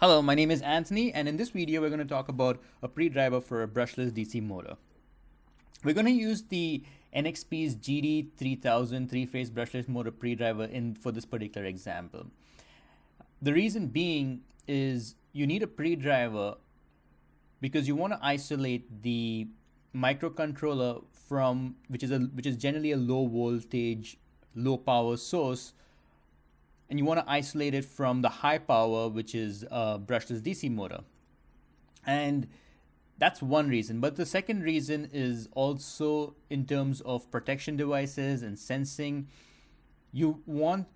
Hello, my name is Anthony, and in this video we're going to talk about a pre-driver for a brushless DC motor. We're going to use the NXP's GD3000 three-phase brushless motor pre-driver for this particular example. The reason being is you need a pre-driver because you want to isolate the microcontroller from which is generally a low voltage, low power source, and you want to isolate it from the high power, which is a brushless DC motor. And that's one reason. But the second reason is also in terms of protection devices and sensing. You want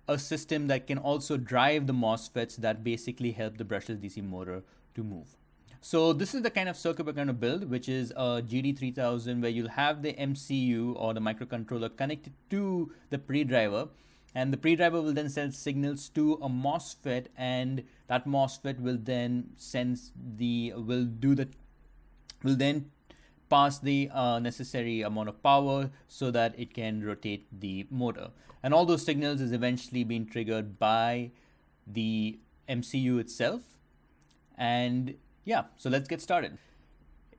a system that can also drive the MOSFETs that basically help the brushless DC motor to move. So this is the kind of circuit we're going to build, which is a GD3000, where you'll have the MCU or the microcontroller connected to the pre-driver. And the pre-driver will then send signals to a MOSFET, and that MOSFET will then will then pass the necessary amount of power so that it can rotate the motor. And all those signals is eventually being triggered by the MCU itself. And yeah, so let's get started.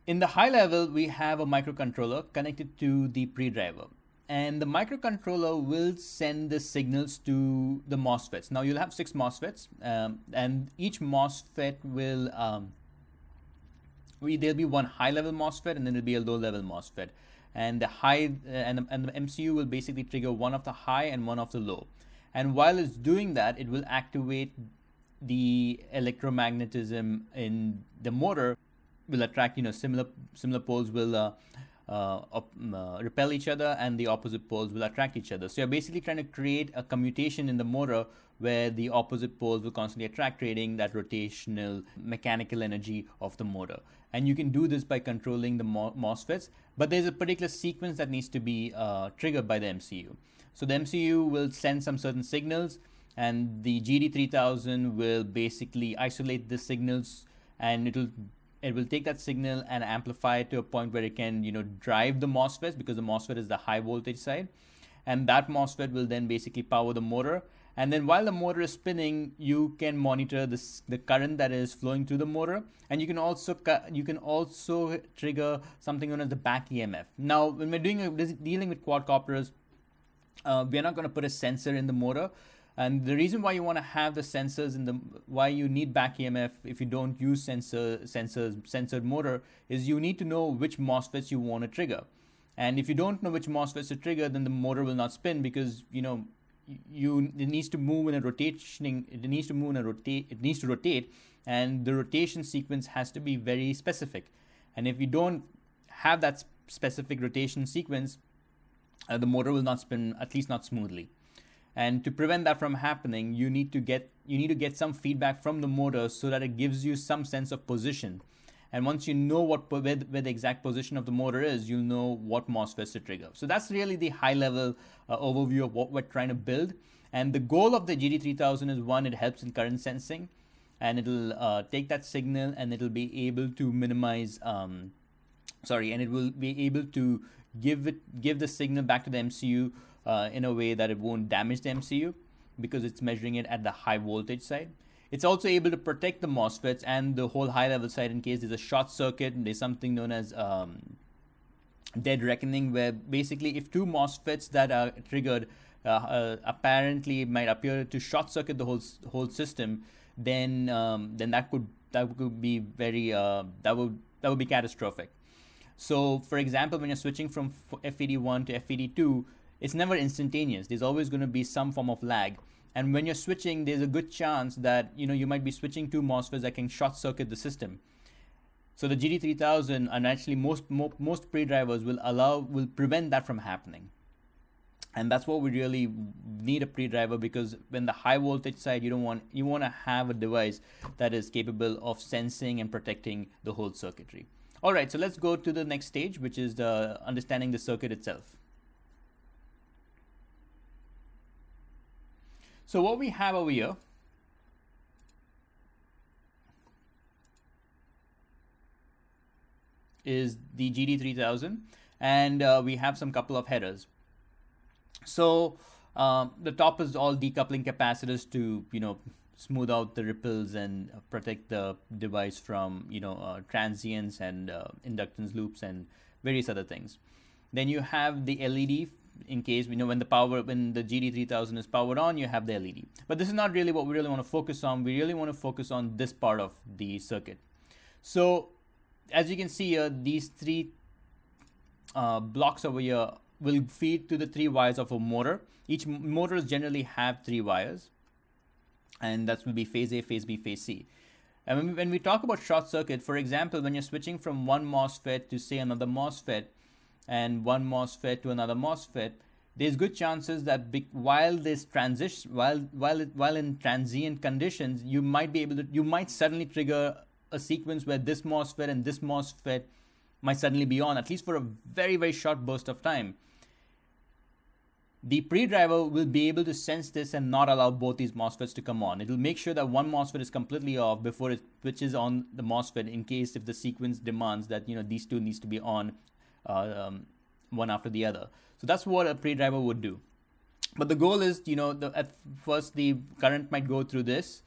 In the high level, we have a microcontroller connected to the pre-driver. And the microcontroller will send the signals to the MOSFETs. Now you'll have 6 MOSFETs, and each MOSFET will, there'll be one high-level MOSFET, and then there'll be a low-level MOSFET. And the MCU will basically trigger one of the high and one of the low. And while it's doing that, it will activate the electromagnetism in the motor. Will attract, similar poles will repel each other, and the opposite poles will attract each other. So you're basically trying to create a commutation in the motor where the opposite poles will constantly attract, creating that rotational mechanical energy of the motor. And you can do this by controlling the MOSFETs, but there's a particular sequence that needs to be triggered by the MCU. So the MCU will send some certain signals, and the GD3000 will basically isolate the signals, and it will take that signal and amplify it to a point where it can, drive the MOSFETs, because the MOSFET is the high voltage side. And that MOSFET will then basically power the motor. And then while the motor is spinning, you can monitor the current that is flowing through the motor. And you can also trigger something known as the back EMF. Now, when we're dealing with quadcopters, we're not going to put a sensor in the motor. And the reason why you want to have the sensors why you need back EMF if you don't use censored motor, is you need to know which MOSFETs you want to trigger. And if you don't know which MOSFETs to trigger, then the motor will not spin, because it needs to move in a rotation. It needs to rotate, and the rotation sequence has to be very specific. And if you don't have that specific rotation sequence, the motor will not spin, at least not smoothly. And to prevent that from happening, you need to get some feedback from the motor so that it gives you some sense of position. And once you know where the exact position of the motor is, you'll know what MOSFETs to trigger. So that's really the high-level overview of what we're trying to build. And the goal of the GD3000 is, one, it helps in current sensing, and it'll take that signal, and it'll be able to minimize. And it will be able to give the signal back to the MCU. In a way that it won't damage the MCU, because it's measuring it at the high voltage side. It's also able to protect the MOSFETs and the whole high level side in case there's a short circuit. There's something known as dead reckoning, where basically if 2 MOSFETs that are triggered apparently might appear to short circuit the whole system, then that could be that would be catastrophic. So for example, when you're switching from FED1 to FED2, it's never instantaneous. There's always going to be some form of lag. And when you're switching, there's a good chance that you might be switching 2 MOSFETs that can short circuit the system. So the GD3000, and actually most pre-drivers will prevent that from happening. And that's what we really need a pre-driver, because when the high voltage side, you want to have a device that is capable of sensing and protecting the whole circuitry. All right, so let's go to the next stage, which is understanding the circuit itself. So what we have over here is the GD3000, and we have some couple of headers. So the top is all decoupling capacitors to smooth out the ripples and protect the device from transients and inductance loops and various other things. Then you have the LED in case when the GD3000 is powered on, you have the LED. But this is not really what we really want to focus on. We really want to focus on this part of the circuit. So as you can see here, these three blocks over here will feed to the three wires of a motor. Each motors generally have three wires, and that will be phase A, phase B, phase C. And when we talk about short circuit, for example, when you're switching from one MOSFET to say another MOSFET, and one MOSFET to another MOSFET, there's good chances that while this transition, while in transient conditions, you might suddenly trigger a sequence where this MOSFET and this MOSFET might suddenly be on, at least for a very, very short burst of time. The pre-driver will be able to sense this and not allow both these MOSFETs to come on. It will make sure that one MOSFET is completely off before it switches on the MOSFET, in case if the sequence demands that these two needs to be on one after the other. So that's what a pre-driver would do. But the goal is, at first the current might go through this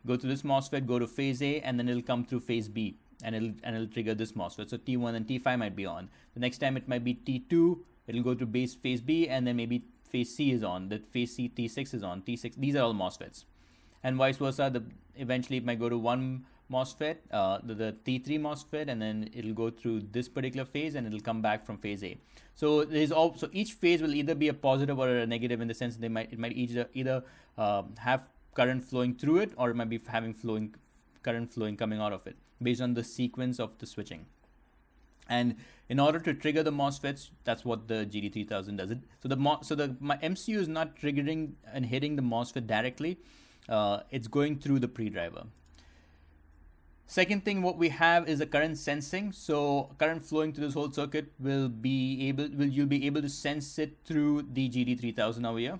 MOSFET, go to phase A, and then it'll come through phase B, and it'll trigger this MOSFET. So T1 and T5 might be on. The next time it might be T2, it'll go to phase B, and then maybe phase C is on. That phase C, T6 is on. T6. These are all MOSFETs, and vice versa. Eventually it might go to one MOSFET, the T3 MOSFET, and then it'll go through this particular phase, and it'll come back from phase A. So each phase will either be a positive or a negative, in the sense that it might either have current flowing through it, or it might be having current flowing coming out of it, based on the sequence of the switching. And in order to trigger the MOSFETs, that's what the GD3000 does. My MCU is not triggering and hitting the MOSFET directly. It's going through the pre-driver. Second thing, what we have is a current sensing. So current flowing through this whole circuit you'll be able to sense it through the GD3000 over here,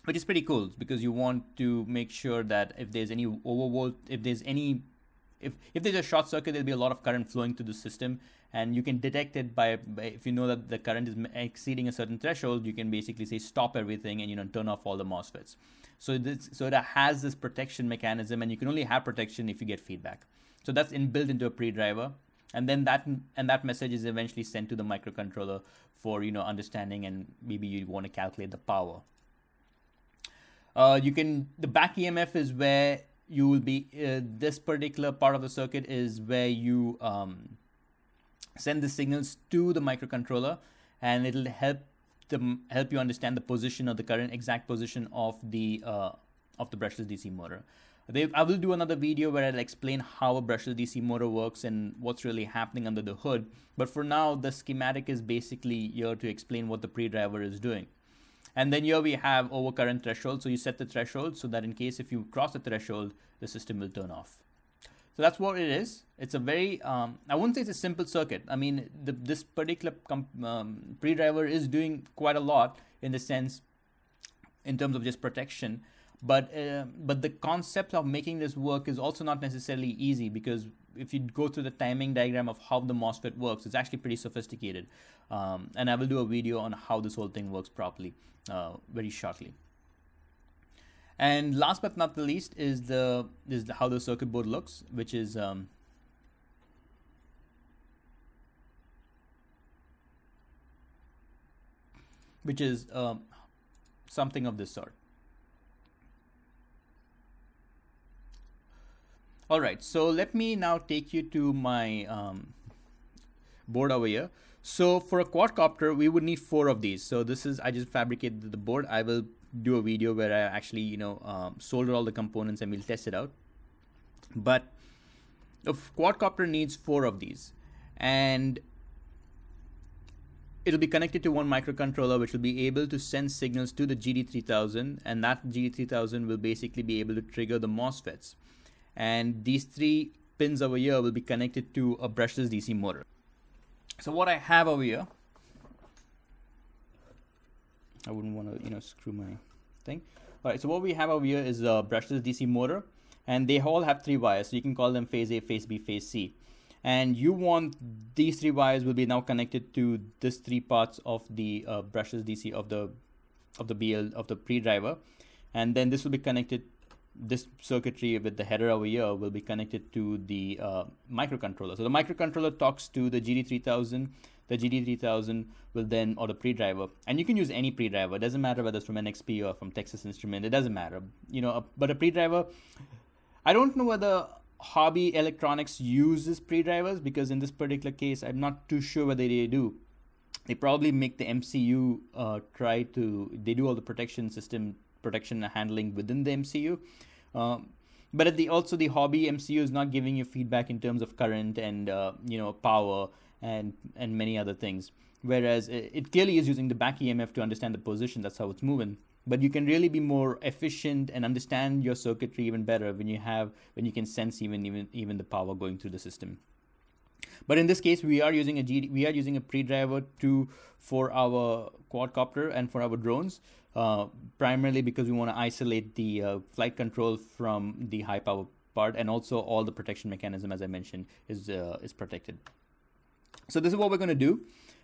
which is pretty cool, because you want to make sure that if there's any overvolt, if there's a short circuit, there'll be a lot of current flowing through the system, and you can detect it by if you know that the current is exceeding a certain threshold, you can basically say stop everything and turn off all the MOSFETs. So it has this protection mechanism, and you can only have protection if you get feedback. So that's inbuilt into a pre-driver, and then that message is eventually sent to the microcontroller for understanding, and maybe you want to calculate the power. The back EMF is where you will be. This particular part of the circuit is where you send the signals to the microcontroller, and it'll help you understand the position of the current exact position of the brushless DC motor. I will do another video where I'll explain how a brushless DC motor works and what's really happening under the hood. But for now, the schematic is basically here to explain what the pre-driver is doing. And then here we have overcurrent threshold. So you set the threshold so that in case if you cross the threshold, the system will turn off. So that's what it is. It's a very, I wouldn't say it's a simple circuit. I mean, this particular pre-driver is doing quite a lot in the sense, in terms of just protection. But the concept of making this work is also not necessarily easy, because if you go through the timing diagram of how the MOSFET works, it's actually pretty sophisticated. And I will do a video on how this whole thing works properly very shortly. And last but not the least is how the circuit board looks, which is something of this sort. All right, so let me now take you to my board over here. So for a quadcopter, we would need 4 of these. So I just fabricated the board. I will do a video where I actually, solder all the components and we'll test it out. But a quadcopter needs 4 of these, and it'll be connected to one microcontroller, which will be able to send signals to the GD3000, and that GD3000 will basically be able to trigger the MOSFETs. And these 3 pins over here will be connected to a brushless DC motor. So what I have over here, I wouldn't want to, screw my thing. All right, so what we have over here is a brushless DC motor, and they all have 3 wires. So you can call them phase A, phase B, phase C. And you want these 3 wires will be now connected to this 3 parts of the brushless DC of the pre-driver, and then this will be connected. this circuitry with the header over here will be connected to the microcontroller. So the microcontroller talks to the GD3000. The GD3000 will then, or the pre-driver, and you can use any pre-driver. It doesn't matter whether it's from NXP or from Texas Instrument. It doesn't matter, but a pre-driver, I don't know whether Hobby Electronics uses pre-drivers, because in this particular case, I'm not too sure whether they do. They probably make the MCU they do all the protection and handling within the MCU. But also the Hobby MCU is not giving you feedback in terms of current and power and many other things. Whereas it clearly is using the back EMF to understand the position. That's how it's moving. But you can really be more efficient and understand your circuitry even better when you can sense even the power going through the system. But in this case, we are using a pre-driver for our quadcopter and for our drones, primarily because we want to isolate the flight control from the high power part, and also all the protection mechanism, as I mentioned, is protected. So this is what we're going to do.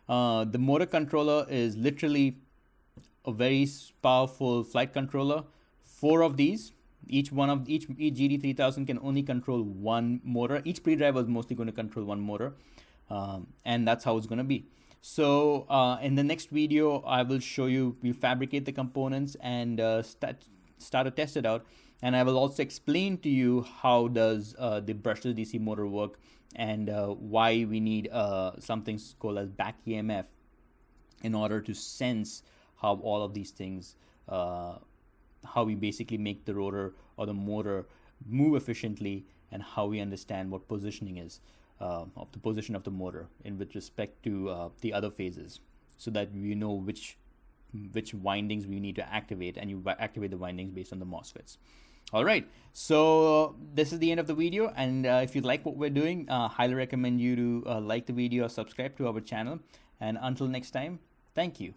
The motor controller is literally a very powerful flight controller. 4 of these. Each GD3000 can only control one motor. Each pre-driver is mostly going to control one motor, and that's how it's going to be. So in the next video, I will show you, we fabricate the components and start to test it out. And I will also explain to you how does the brushless DC motor work, and why we need something called as back EMF in order to sense how all of these things, how we basically make the rotor or the motor move efficiently, and how we understand what positioning is of the position of the motor with respect to the other phases, so that we know which windings we need to activate, and you activate the windings based on the MOSFETs. All right, so this is the end of the video, and if you like what we're doing, highly recommend you to like the video or subscribe to our channel. And until next time, thank you.